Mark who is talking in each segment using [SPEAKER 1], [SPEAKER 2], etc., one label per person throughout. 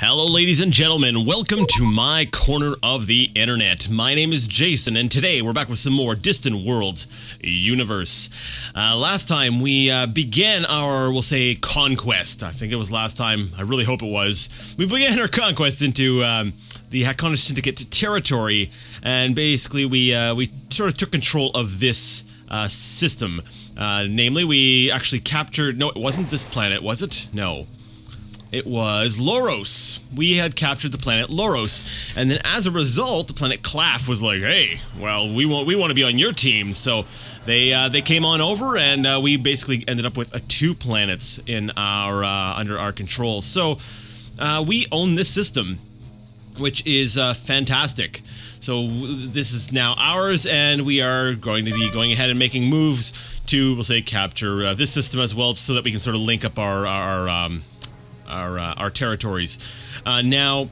[SPEAKER 1] Hello ladies and gentlemen, welcome to my corner of the internet. My name is Jason and today we're back with some more Distant Worlds universe. Last time we began our, we'll say, conquest. I think it was last time, I really hope it was. We began our conquest into the Hakonish Syndicate territory, and basically we sort of took control of this system. Namely, we actually captured, no, it wasn't this planet, was it? No. It was Loros. We had captured the planet Loros, and then as a result, the planet Claff was like, "Hey, well, we want to be on your team." So they came on over, and we basically ended up with 2 planets in our under our control. So we own this system, which is fantastic. So this is now ours, and we are going to be going ahead and making moves to, we'll say, capture this system as well, so that we can sort of link up our territories. Now,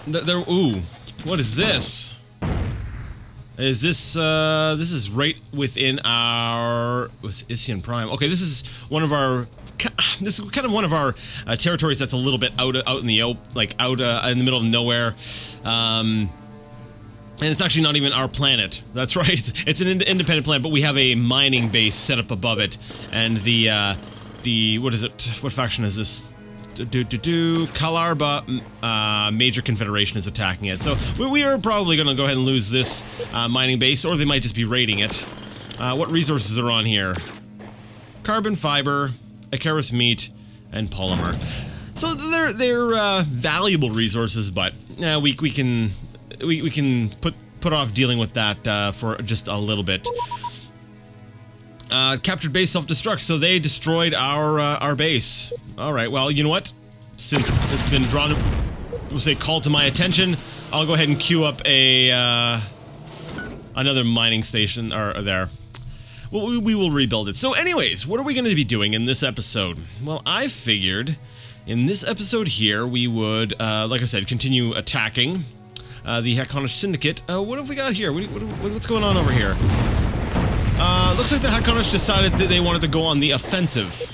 [SPEAKER 1] ooh, what is this? Is this, this is right within our, what's Isian Prime? Okay, this is one of our, this is kind of one of our territories that's a little bit out in the out in the middle of nowhere. And it's actually not even our planet. That's right. It's an independent planet, but we have a mining base set up above it, and the what is it? What faction is this? Kalarba Major Confederation is attacking it. So we are probably going to go ahead and lose this mining base, or they might just be raiding it. What resources are on here? Carbon fiber, Icarus meat, and polymer. So they're valuable resources, but we can put off dealing with that for just a little bit. Captured base self-destruct, so they destroyed our base. Alright, well, you know what? Since it's been drawn, we'll say, called to my attention, I'll go ahead and queue up a, another mining station, there. Well, we will rebuild it. So anyways, what are we going to be doing in this episode? Well, I figured in this episode here, we would, like I said, continue attacking the Hakonish Syndicate. What have we got here? What's going on over here? Looks like the Hakonish decided that they wanted to go on the offensive.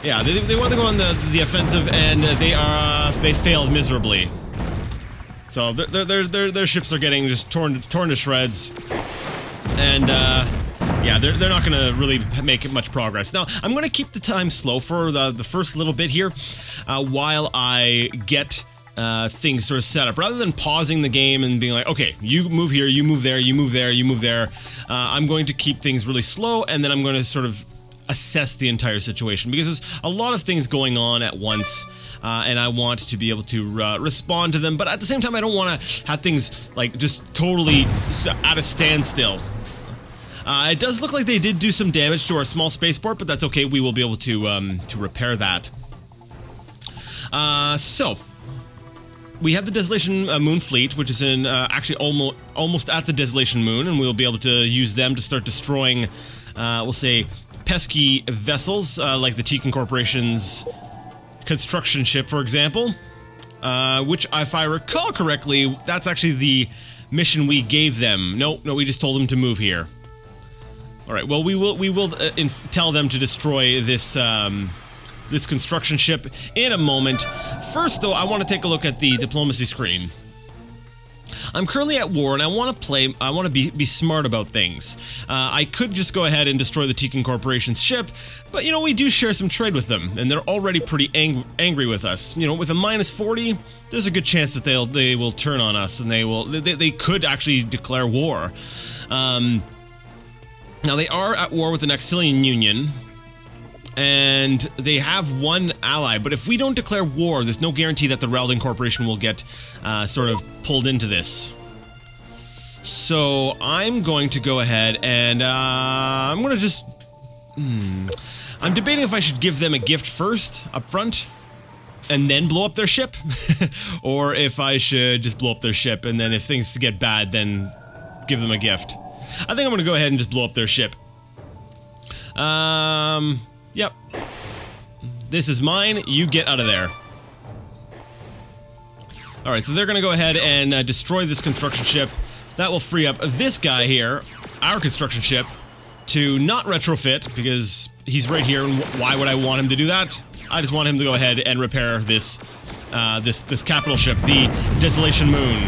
[SPEAKER 1] Yeah, they wanted to go on the offensive, and they failed miserably. So their ships are getting just torn to shreds, and yeah, they're not gonna really make much progress. Now, I'm gonna keep the time slow for the first little bit here, while I get things sort of set up, rather than pausing the game and being like, okay, you move here, you move there, you move there, you move there. I'm going to keep things really slow, and then I'm going to sort of assess the entire situation, because there's a lot of things going on at once, and I want to be able to respond to them, but at the same time, I don't want to have things like just totally at a standstill. It does look like they did do some damage to our small spaceport, but that's okay. We will be able to repair that. So we have the Desolation Moon fleet, which is in actually almost at the Desolation Moon, and we'll be able to use them to start destroying, we'll say, pesky vessels like the Tekin Corporation's construction ship, for example. Which, if I recall correctly, that's actually the mission we gave them. No, we just told them to move here. All right. Well, we will tell them to destroy this this construction ship in a moment. First, though, I want to take a look at the diplomacy screen. I'm currently at war, and I want to be smart about things. I could just go ahead and destroy the Tekin Corporation's ship, but, you know, we do share some trade with them, and they're already pretty angry with us. You know, with a -40, there's a good chance that they will turn on us, and they could actually declare war. Now, they are at war with the Naxilian Union, and they have one ally, but if we don't declare war, there's no guarantee that the Raldin Corporation will get sort of pulled into this. So I'm going to go ahead and I'm going to just... I'm debating if I should give them a gift first, up front, and then blow up their ship, or if I should just blow up their ship, and then if things get bad, then give them a gift. I think I'm going to go ahead and just blow up their ship. Yep. This is mine. You get out of there. Alright, so they're going to go ahead and destroy this construction ship. That will free up this guy here, our construction ship, to not retrofit, because he's right here, and why would I want him to do that? I just want him to go ahead and repair this this capital ship, the Desolation Moon.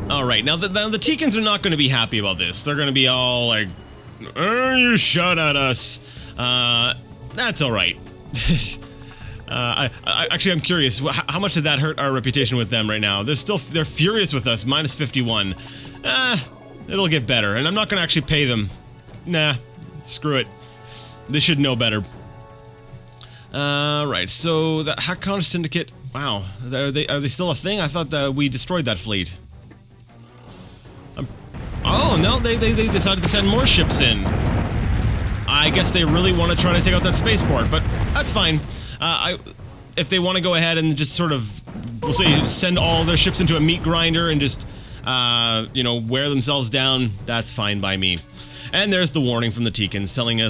[SPEAKER 1] Alright, now the Teekans are not going to be happy about this. They're going to be all like, you shot at us. That's alright. Actually, I'm curious, how much did that hurt our reputation with them right now? They're furious with us, minus 51. It'll get better, and I'm not going to actually pay them. Nah, screw it. They should know better. Right, so the Hakon Syndicate, wow, are they still a thing? I thought that we destroyed that fleet. Oh, no, they decided to send more ships in. I guess they really want to try to take out that spaceport, but that's fine. If they want to go ahead and just sort of, we'll say, send all their ships into a meat grinder and just, you know, wear themselves down, that's fine by me. And there's the warning from the Teekans telling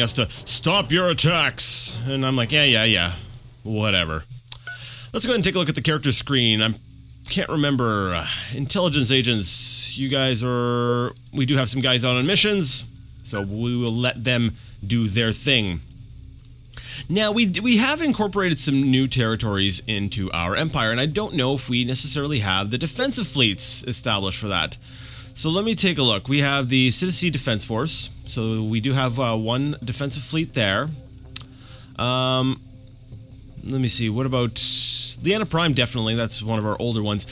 [SPEAKER 1] us to stop your attacks. And I'm like, yeah, whatever. Let's go ahead and take a look at the character screen. I can't remember. Intelligence agents, you guys are... We do have some guys out on missions, so we will let them do their thing. Now, we have incorporated some new territories into our empire, and I don't know if we necessarily have the defensive fleets established for that. So let me take a look. We have the City Defense Force, so we do have one defensive fleet there. Let me see, what about... Leanna Prime, definitely, that's one of our older ones.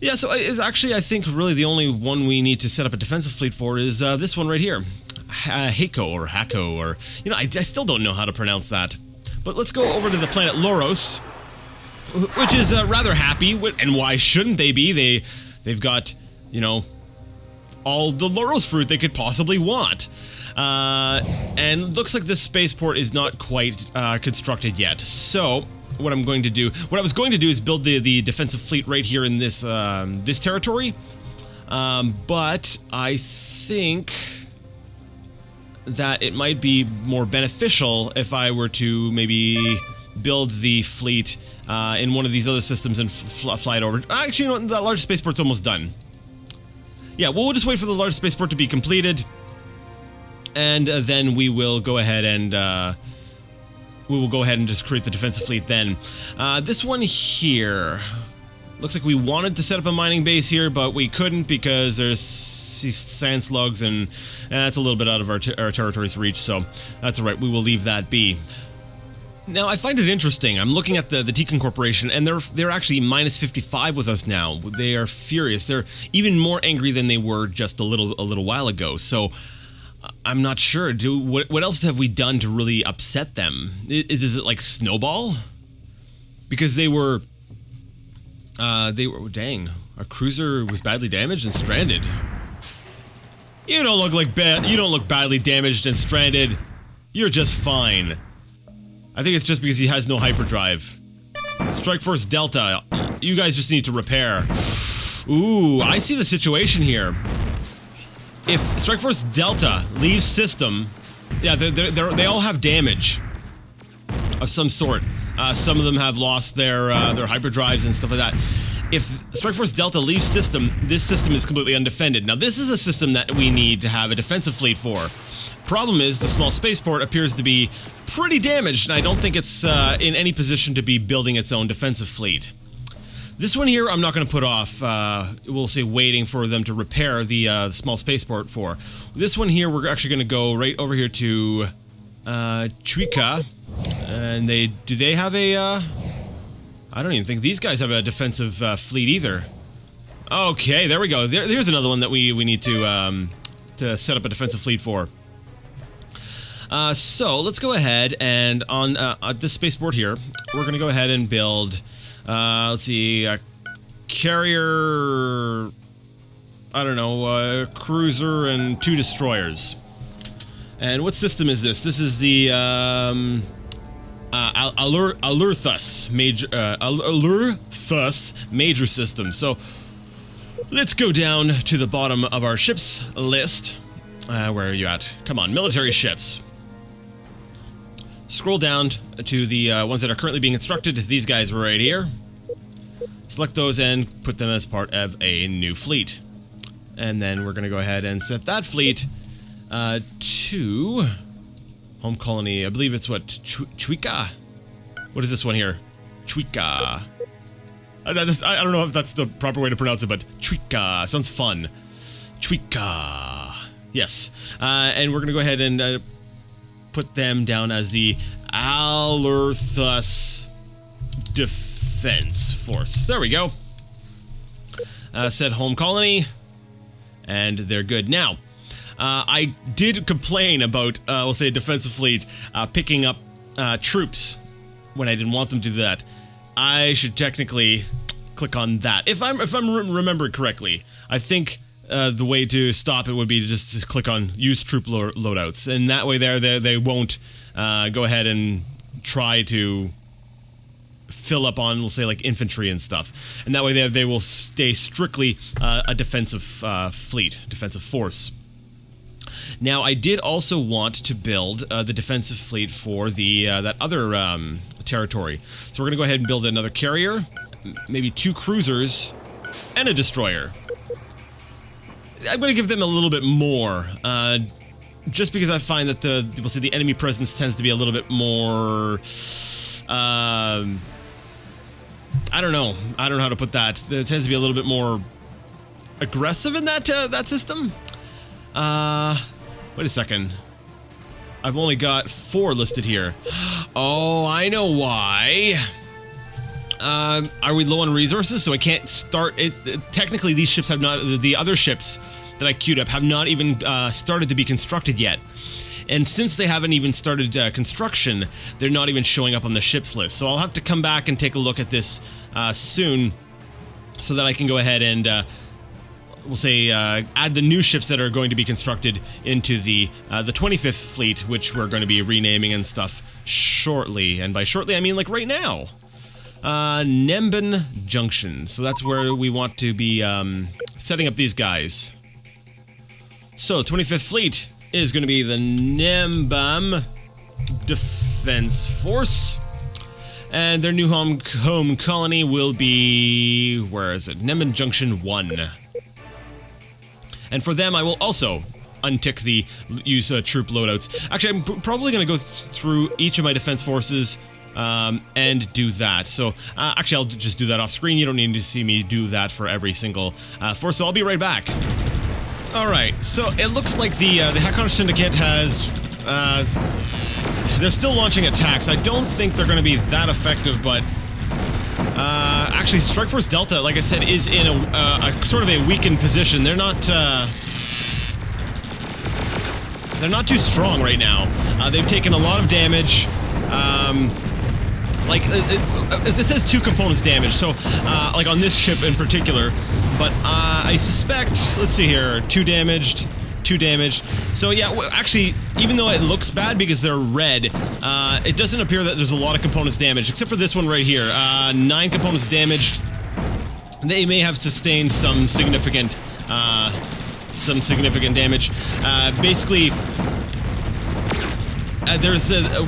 [SPEAKER 1] Yeah, so it's actually, I think, really the only one we need to set up a defensive fleet for is this one right here. Hako, or, you know, I still don't know how to pronounce that. But let's go over to the planet Loros, which is rather happy, and why shouldn't they be? They've got, you know, all the Loros fruit they could possibly want. And looks like this spaceport is not quite constructed yet. So, what I was going to do is build the defensive fleet right here in this this territory. But I think that it might be more beneficial if I were to maybe build the fleet in one of these other systems and fly it over. Actually, you know what? That large spaceport's almost done. Yeah, we'll just wait for the large spaceport to be completed, and then we will go ahead and just create the defensive fleet then. This one here looks like we wanted to set up a mining base here, but we couldn't because there's sand slugs, and that's a little bit out of our territory's reach, so that's alright, we will leave that be. Now, I find it interesting. I'm looking at the Teekan Corporation, and they're actually minus 55 with us now. They are furious. They're even more angry than they were just a little while ago. So, I'm not sure. What else have we done to really upset them? Is it like Snowball? Because they were dang, our cruiser was badly damaged and stranded. You don't look badly damaged and stranded. You're just fine. I think it's just because he has no hyperdrive. Strike Force Delta, you guys just need to repair. Ooh, I see the situation here. If Strike Force Delta leaves system, yeah, they all have damage of some sort. Some of them have lost their hyperdrives and stuff like that. If Strike Force Delta leaves system, this system is completely undefended. Now, this is a system that we need to have a defensive fleet for. Problem is, the small spaceport appears to be pretty damaged, and I don't think it's in any position to be building its own defensive fleet. This one here, I'm not going to put off, we'll say waiting for them to repair the small spaceport for. This one here, we're actually going to go right over here to Chuika, and do they have a, I don't even think these guys have a defensive fleet either. Okay, there we go. There's another one that we need to set up a defensive fleet for. So let's go ahead and on this spaceport here, we're going to go ahead and build, let's see, a carrier, I don't know, a cruiser and 2 destroyers. And what system is this? This is the Alurthus major system. So let's go down to the bottom of our ships list. Where are you at? Come on, military ships. Scroll down to the ones that are currently being constructed. These guys right here. Select those and put them as part of a new fleet. And then we're going to go ahead and set that fleet to... Home colony, I believe it's what, Chuika? What is this one here? Chuika. I don't know if that's the proper way to pronounce it, but Chuika sounds fun. Chuika. Yes. And we're gonna go ahead and put them down as the Alurthus Defense Force. There we go. Said home colony, and they're good. Now, I did complain about, we'll say, defensive fleet picking up troops when I didn't want them to do that. I should technically click on that. If I'm remembering correctly, I think the way to stop it would be just to click on use troop loadouts, and that way they won't go ahead and try to fill up on, we'll say, like infantry and stuff, and that way they will stay strictly a defensive fleet, defensive force. Now, I did also want to build the defensive fleet for the that other territory, so we're gonna go ahead and build another carrier, maybe 2 cruisers, and a destroyer. I'm gonna give them a little bit more, just because I find that we'll say the enemy presence tends to be a little bit more. I don't know how to put that. It tends to be a little bit more aggressive in that that system. Wait a second. I've only got 4 listed here. Oh, I know why. Are we low on resources, so I can't start it? Technically, these ships have not. The other ships that I queued up have not even started to be constructed yet. And since they haven't even started construction, they're not even showing up on the ships list. So I'll have to come back and take a look at this soon, so that I can go ahead and we'll say add the new ships that are going to be constructed into the 25th fleet, which we're going to be renaming and stuff shortly. And by shortly, I mean like right now. Nemban Junction. So that's where we want to be setting up these guys. So 25th fleet is going to be the Nembam Defense Force, and their new home colony will be, where is it? Nemban Junction 1. And for them, I will also untick the use troop loadouts. Actually, I'm probably going to go through each of my defense forces and do that. So actually, I'll just do that off screen. You don't need to see me do that for every single force. So I'll be right back. Alright, so it looks like the Hakon Syndicate has, they're still launching attacks. I don't think they're going to be that effective, but, actually, Strike Force Delta, like I said, is in a sort of a weakened position. They're not too strong right now. They've taken a lot of damage, like, it says 2 components damage, so, like on this ship in particular, but, I suspect, let's see here, 2 damaged, 2 damaged, so yeah, actually, even though it looks bad because they're red, it doesn't appear that there's a lot of components damaged, except for this one right here, 9 components damaged. They may have sustained some significant damage, basically,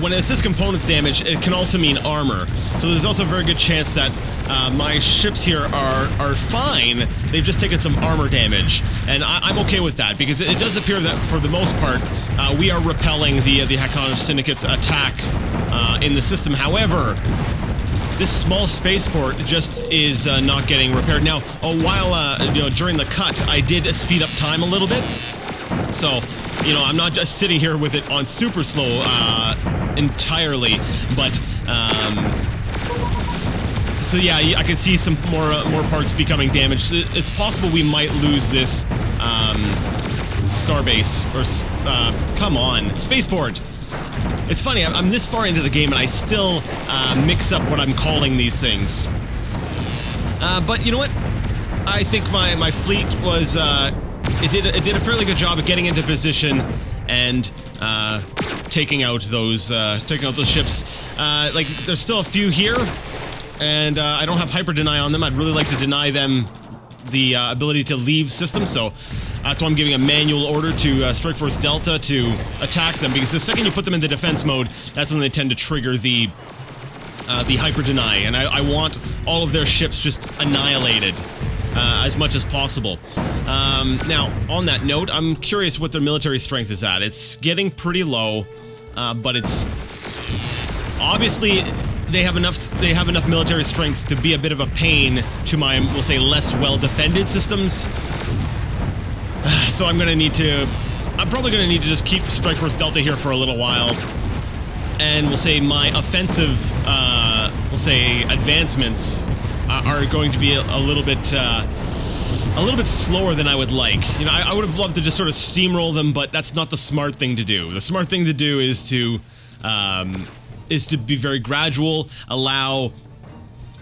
[SPEAKER 1] when it says components damage, it can also mean armor. So there's also a very good chance that my ships here are fine. They've just taken some armor damage, and I'm okay with that because it does appear that for the most part we are repelling the Hakon Syndicate's attack in the system. However, this small spaceport just is not getting repaired. Now, while you know, during the cut, I did speed up time a little bit, so. You know, I'm not just sitting here with it on super slow entirely, but so yeah, I can see some more parts becoming damaged. It's possible we might lose this starbase or come on, spaceport. It's funny, I'm this far into the game and I still mix up what I'm calling these things. But you know what? I think my fleet was. It did a fairly good job of getting into position and taking out those ships. Like there's still a few here, and I don't have hyper deny on them. I'd really like to deny them the ability to leave system, so that's why I'm giving a manual order to Strike Force Delta to attack them, because the second you put them into defense mode, that's when they tend to trigger the hyper deny, and I want all of their ships just annihilated as much as possible. Now, on that note, I'm curious what their military strength is at. It's getting pretty low. but it's obviously they have enough military strength to be a bit of a pain to my, we'll say, less well-defended systems. So I'm probably gonna need to just keep Strike Force Delta here for a little while, and we'll say my offensive, we'll say, advancements are going to be a little bit slower than I would like. You know, I would have loved to just sort of steamroll them, but that's not the smart thing to do. The smart thing to do is to be very gradual, allow,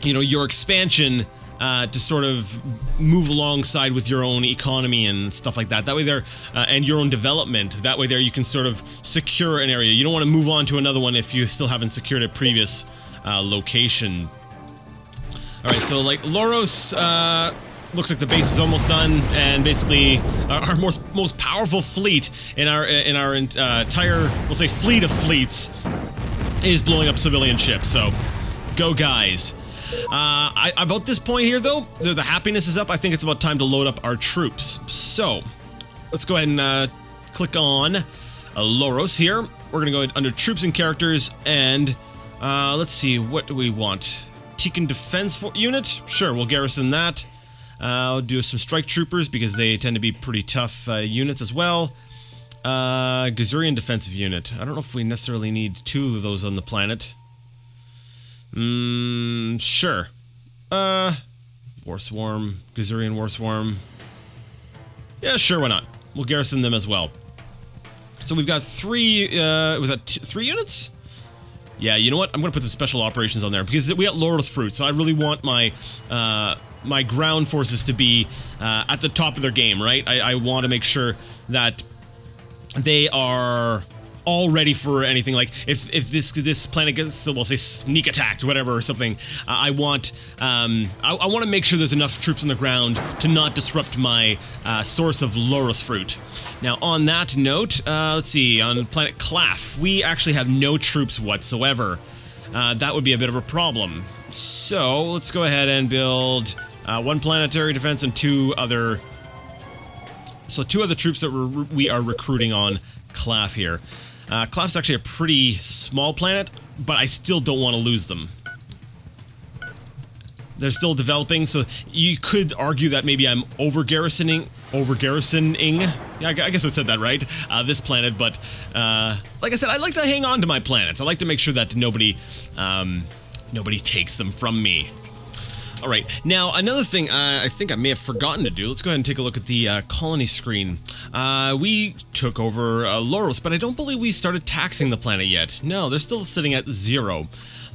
[SPEAKER 1] you know, your expansion to sort of move alongside with your own economy and stuff like that. That way there, and your own development. That way there you can sort of secure an area. You don't want to move on to another one if you still haven't secured a previous location. Alright, so like Loros, looks like the base is almost done, and basically our most powerful fleet in our entire, we'll say, fleet of fleets is blowing up civilian ships. So go, guys. About this point here, though, the happiness is up. I think it's about time to load up our troops. So let's go ahead and click on Loros here. We're gonna go under troops and characters, and let's see, what do we want? Tekin Defense Unit? Sure, we'll garrison that. I'll do some strike troopers because they tend to be pretty tough units as well. Gazurian Defensive Unit. I don't know if we necessarily need 2 of those on the planet. Sure. War Swarm, Gazurian War Swarm. Yeah, sure, why not? We'll garrison them as well. So we've got 3, was that 3 units? Yeah, you know what? I'm gonna put some special operations on there because we got Laurel's Fruit, so I really want my, my ground forces to be, at the top of their game, right? I want to make sure that they are all ready for anything. Like if this planet gets, we'll say, sneak attacked, whatever, or something, I want to make sure there's enough troops on the ground to not disrupt my source of Laurus Fruit. Now, on that note, let's see, on planet Claff, we actually have no troops whatsoever. That would be a bit of a problem. So let's go ahead and build 1 planetary defense and 2 other. So 2 other troops that we are recruiting on Claff here. Claff's actually a pretty small planet, but I still don't want to lose them. They're still developing, so you could argue that maybe I'm over-garrisoning, yeah, I guess I said that right, this planet, but, like I said, I like to hang on to my planets. I like to make sure that nobody takes them from me. Alright, now another thing I think I may have forgotten to do, let's go ahead and take a look at the colony screen. We took over Loros, but I don't believe we started taxing the planet yet. No, they're still sitting at 0.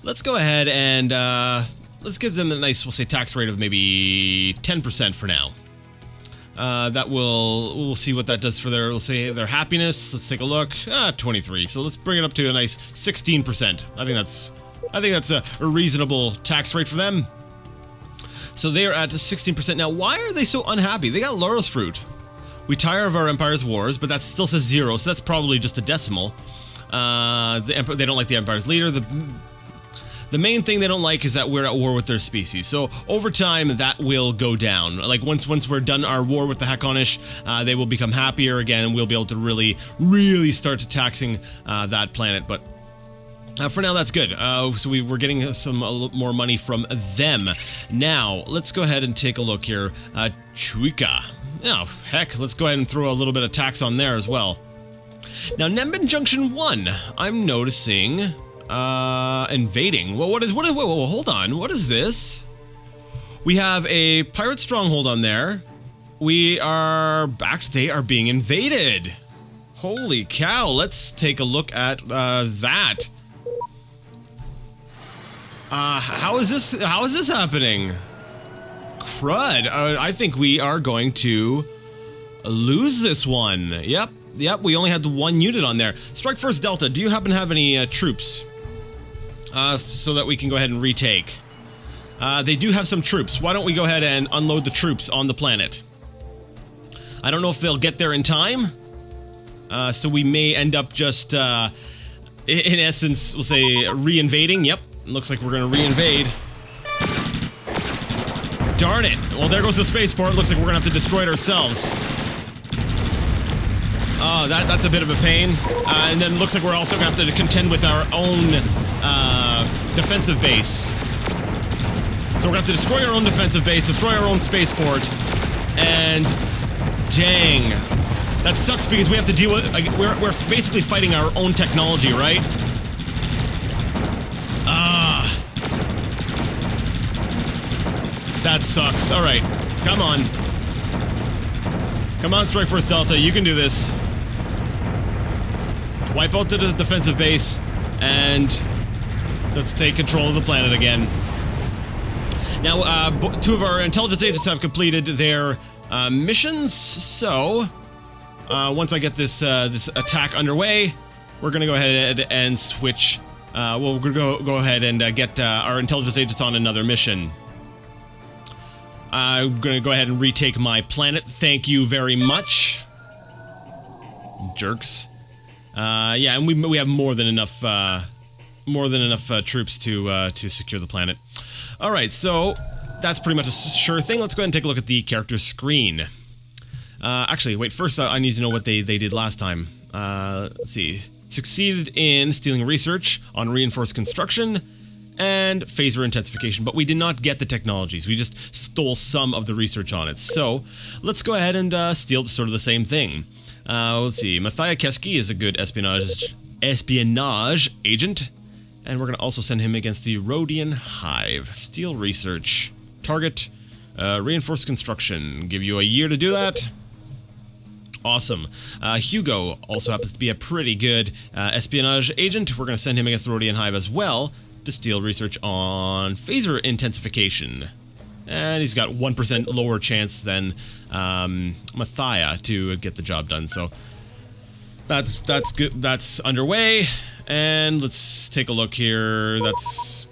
[SPEAKER 1] Let's go ahead and let's give them a nice, we'll say, tax rate of maybe 10% for now. We'll see what that does for their, we'll say, their happiness. Let's take a look. 23. So let's bring it up to a nice 16%. I think that's a reasonable tax rate for them. So they are at 16%. Now, why are they so unhappy? They got Laurel's Fruit. We tire of our Empire's wars, but that still says 0, so that's probably just a decimal. They don't like the Empire's leader. The main thing they don't like is that we're at war with their species. So over time, that will go down. Like once we're done our war with the Hakonish, they will become happier again, and we'll be able to really start taxing that planet. But for now, that's good. So we're getting a little more money from them. Now, let's go ahead and take a look here. Chuika. Oh, heck, let's go ahead and throw a little bit of tax on there as well. Now, Nembin Junction 1, I'm noticing, invading. Well, whoa, hold on, what is this? We have a pirate stronghold on there. They are being invaded. Holy cow, let's take a look at, that. How is this happening? Crud. I think we are going to lose this one. Yep, we only had the 1 unit on there. Strike Force Delta, do you happen to have any troops? So that we can go ahead and retake. They do have some troops. Why don't we go ahead and unload the troops on the planet? I don't know if they'll get there in time. So we may end up just, in essence, we'll say, re-invading. Yep. Looks like we're gonna re-invade. Darn it! Well, there goes the spaceport. Looks like we're gonna have to destroy it ourselves. Oh, that's a bit of a pain. And then looks like we're also going to have to contend with our own defensive base. So we're going to have to destroy our own defensive base, destroy our own spaceport, and dang. That sucks because we have to deal with, we're basically fighting our own technology, right? That sucks. Alright, come on. Come on, Strike Force Delta, you can do this. Wipe out the defensive base, and let's take control of the planet again. Now, two of our intelligence agents have completed their missions, so once I get this this attack underway, we're gonna go ahead and switch. Well, we're gonna go ahead and get our intelligence agents on another mission. I'm gonna go ahead and retake my planet. Thank you very much, jerks. Yeah, and we have more than enough troops to secure the planet. All right, so that's pretty much a sure thing. Let's go ahead and take a look at the character screen. Actually, wait. First, I need to know what they did last time. Let's see. Succeeded in stealing research on reinforced construction and phaser intensification, but we did not get the technologies. We just stole some of the research on it. So let's go ahead and steal sort of the same thing. Let's see. Mathia Keski is a good espionage agent, and we're gonna also send him against the Rhodian Hive. Steal research. Target. Reinforced construction. Give you a year to do that. Awesome. Hugo also happens to be a pretty good espionage agent. We're going to send him against the Rhodian Hive as well to steal research on phaser intensification. And he's got 1% lower chance than Mathia to get the job done. So that's good. That's underway. And let's take a look here. That's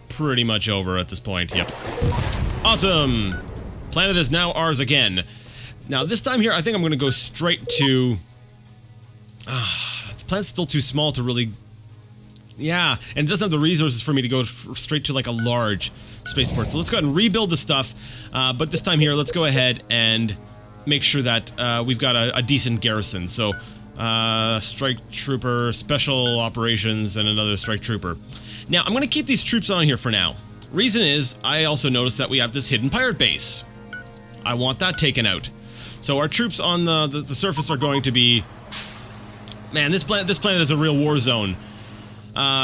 [SPEAKER 1] pretty much over at this point. Yep. Awesome. Planet is now ours again. Now, this time here, I think I'm going to go straight to... the planet's still too small to really... Yeah, and it doesn't have the resources for me to go straight to, like, a large spaceport. So let's go ahead and rebuild the stuff. But this time here, let's go ahead and make sure that we've got a decent garrison. So, strike trooper, special operations, and another strike trooper. Now, I'm going to keep these troops on here for now. Reason is, I also noticed that we have this hidden pirate base. I want that taken out. So our troops on the surface are going to be... Man, this planet is a real war zone.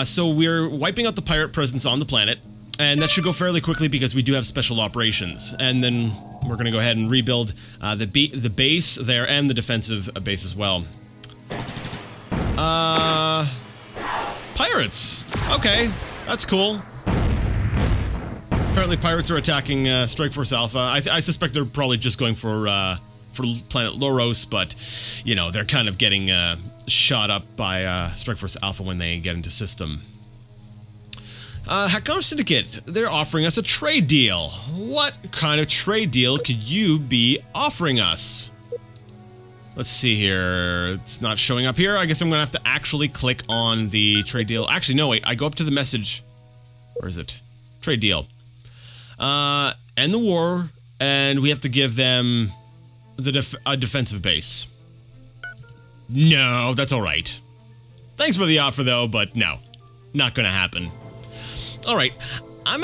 [SPEAKER 1] So we're wiping out the pirate presence on the planet, and that should go fairly quickly because we do have special operations. And then we're going to go ahead and rebuild the base there and the defensive base as well. Pirates! Okay, that's cool. Apparently pirates are attacking Strike Force Alpha. I suspect they're probably just going for planet Loros, but, you know, they're kind of getting shot up by Strike Force Alpha when they get into system. Hackon Syndicate, they're offering us a trade deal. What kind of trade deal could you be offering us? Let's see here. It's not showing up here. I guess I'm gonna have to actually click on the trade deal. Actually, no, wait. I go up to the message. Where is it? Trade deal. End the war, and we have to give them a defensive base. No, that's alright. Thanks for the offer, though, but no. Not gonna happen. Alright, I'm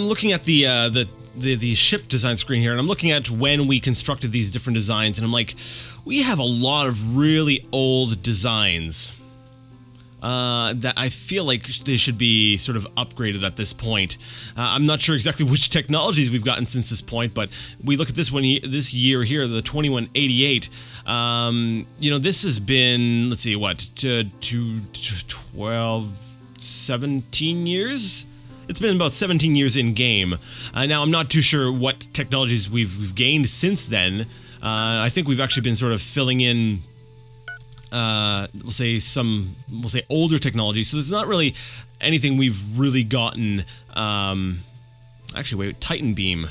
[SPEAKER 1] looking at the ship design screen here, and I'm looking at when we constructed these different designs, and I'm like, we have a lot of really old designs. That I feel like they should be sort of upgraded at this point. I'm not sure exactly which technologies we've gotten since this point, but we look at this one, this year here, the 2188. You know, this has been, let's see, what, 17 years? It's been about 17 years in game. Now, I'm not too sure what technologies we've gained since then. I think we've actually been sort of filling in we'll say older technology, so there's not really anything we've really gotten. Actually, wait, Titan Beam.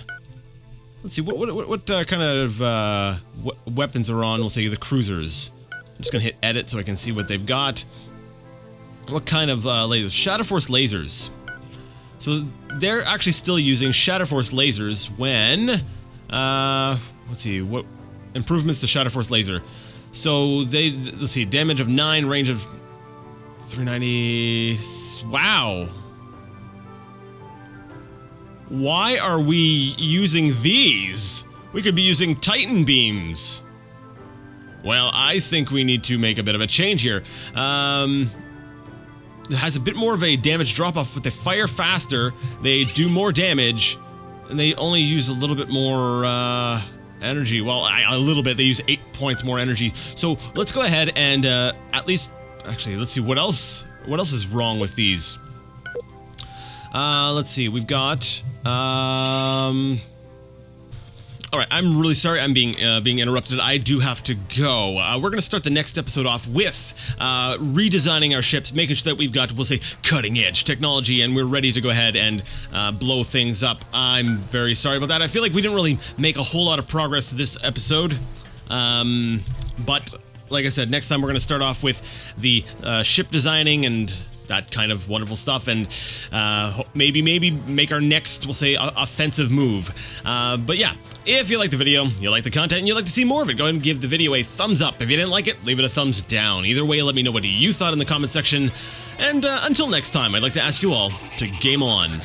[SPEAKER 1] Let's see, what kind of weapons are on, we'll say, the cruisers. I'm just gonna hit edit so I can see what they've got. What kind of lasers? Shadow Force lasers. So they're actually still using Shadow Force lasers when, let's see, what improvements to Shadow Force laser. So they, let's see, damage of 9, range of 390. Wow. Why are we using these? We could be using Titan beams. Well, I think we need to make a bit of a change here. It has a bit more of a damage drop-off, but they fire faster, they do more damage, and they only use a little bit more energy. Well, a little bit. They use 8 points more energy. So let's go ahead and at least... Actually, let's see. What else is wrong with these? Let's see. We've got... Alright, I'm really sorry I'm being interrupted. I do have to go. We're going to start the next episode off with redesigning our ships, making sure that we've got, we'll say, cutting-edge technology, and we're ready to go ahead and blow things up. I'm very sorry about that. I feel like we didn't really make a whole lot of progress this episode. But, like I said, next time we're going to start off with the ship designing and that kind of wonderful stuff, and maybe make our next, we'll say, offensive move. But yeah, if you like the video, you like the content, and you'd like to see more of it, go ahead and give the video a thumbs up. If you didn't like it, leave it a thumbs down. Either way, let me know what you thought in the comment section. And until next time, I'd like to ask you all to game on.